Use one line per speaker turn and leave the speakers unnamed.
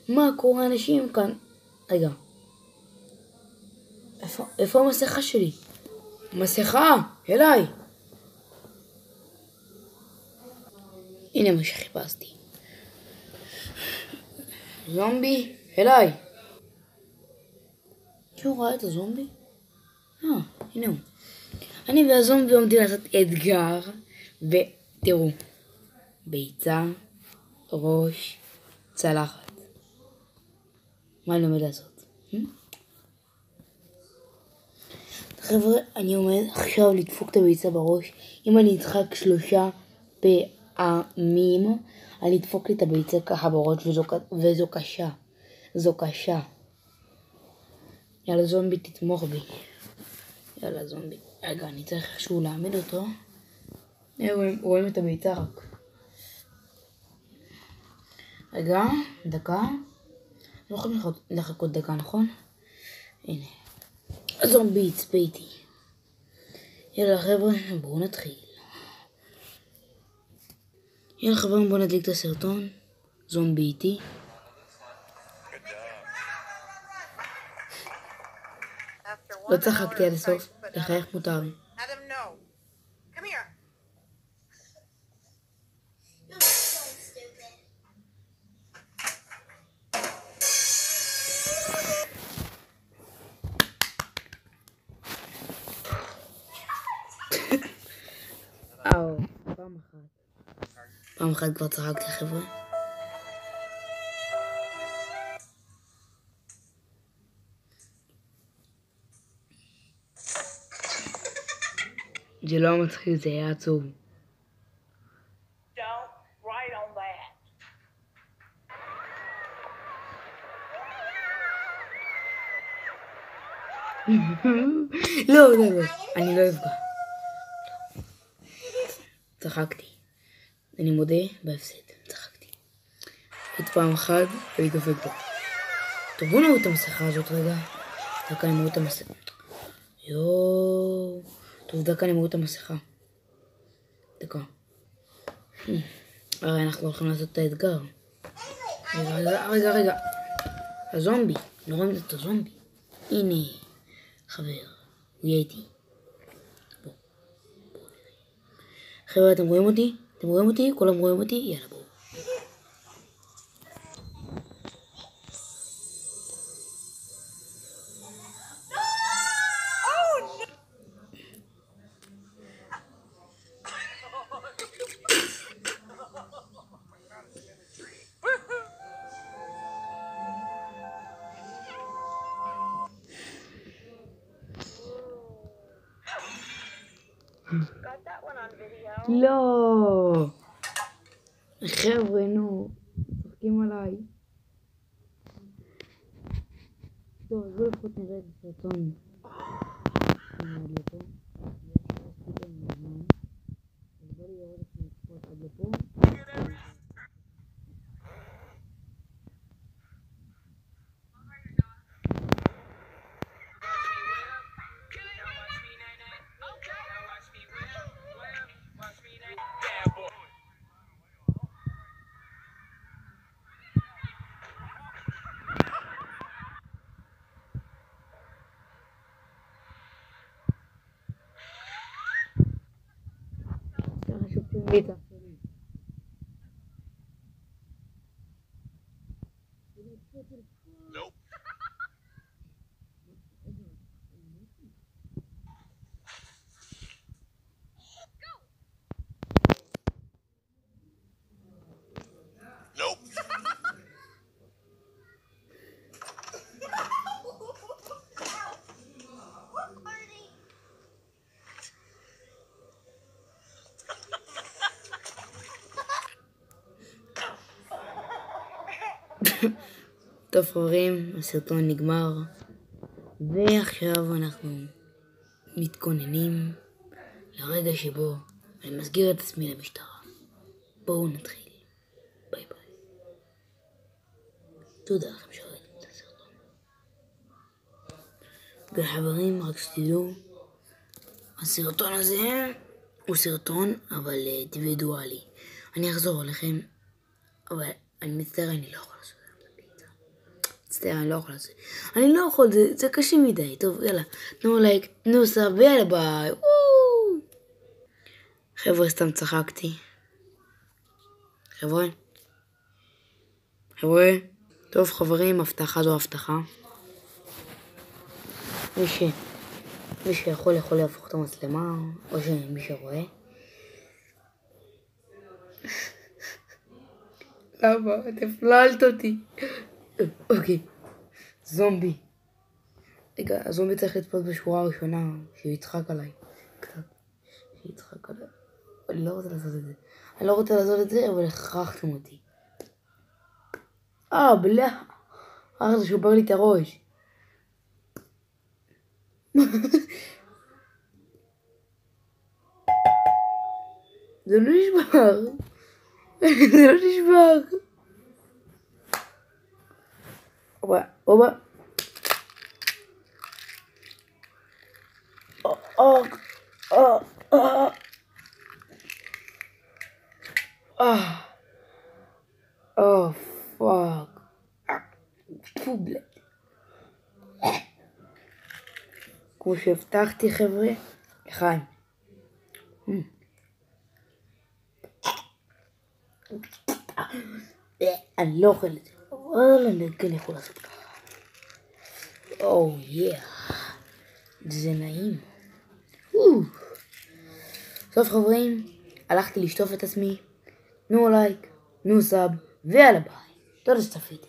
מה קורה אנשים כאן? רגע. איפה המסכה שלי? מסכה! אליי! הנה מה שחיפשתי. זומבי, אליי! שהוא ראה את הזומבי? הנה הוא. אני והזומבי עומדים לעשות אתגר, ותראו. ביצה, ראש, צלחת. מה אני עומד לעשות? חבר'ה, אני עומד עכשיו לדפוק את הביצה בראש. אם אני אדחק 3 פעמים, אני אדפוק לי את הביצה ככה בראש, וזו קשה. זו קשה. יאללה זומבי, תתמוך בי. יאללה זומבי. רגע, אני צריך איכשהו להעמיד אותו. רואים את הביצה רק. רגע, דקה. לא יכולים לחכות דקה, נכון? הנה. זומבי יצפה איתי. יאללה חבר'ה, בואו נתחיל. יאללה חברים, בואו נדליק את הסרטון. זומבי איתי. לא צחקתי עד הסוף, לחייך מותר. פעם אחת כבר צחקתי חבר'ה. זה לא מצחיק, זה היה עצוב. לא, אני לא אפגע. צחקתי. אני מודה בהפסד, צחקתי. עוד פעם אחת, ואני דופק פה. טוב, בואו נראו את המסכה הזאת רגע. דקה נראו את המסכה. יואו. טוב, דקה נראו את המסכה. דקה. הרי אנחנו הולכים לעשות את האתגר. רגע. הזומבי. נוראים את הזומבי. הנה. חבר. הוא יהיה איתי. בוא. חבר'ה, אתם רואים אותי? כולם רואים אותי? יאללה בואו. לא. חבר'ה, נו. צוחקים עליי. טוב, אז בואו לפחות נראה את הסרטון. Nope. Nope. טוב חברים, הסרטון נגמר ועכשיו אנחנו מתכוננים לרגע שבו אני מסגיר את עצמי למשטרה. בואו נתחיל. ביי ביי. תודה לכם שראיתם את הסרטון. וחברים, רק שתדעו, הסרטון הזה הוא סרטון אבל אינדיבידואלי. אני אחזור עליכם, אבל אני מצטער, אני לא יכול לעשות את זה. מצטער, אני לא יכול לעשות. אני לא יכול, זה קשה מדי. טוב, יאללה. תנו לייק, תנו סאב, ויאללה ביי. חבר'ה, סתם צחקתי. חבר'ה. טוב חברים, הבטחה זו הבטחה. מי שיכול להפוך את המצלמה, או שמי שרואה. למה? את הפללת אותי. אוקיי. זומבי. רגע, הזומבי צריך לצפות בשורה הראשונה, שהוא יצחק עליי. קצת. שיצחק עליי. אני לא רוצה לעשות את זה. אבל הכרחתם אותי. בלה. זה שובר לי את הראש. זה לא נשבר. זה לא נשבר. אובה. פאק. פובלה. כמו שהבטחתי חבר'ה. לחיים. אני לא אוכל את זה. אבל אני כן יכול לעשות ככה. זה נעים. טוב חברים, הלכתי לשטוף את עצמי. תנו לייק, תנו סאב, ויאללה ביי. תודה שצפיתם.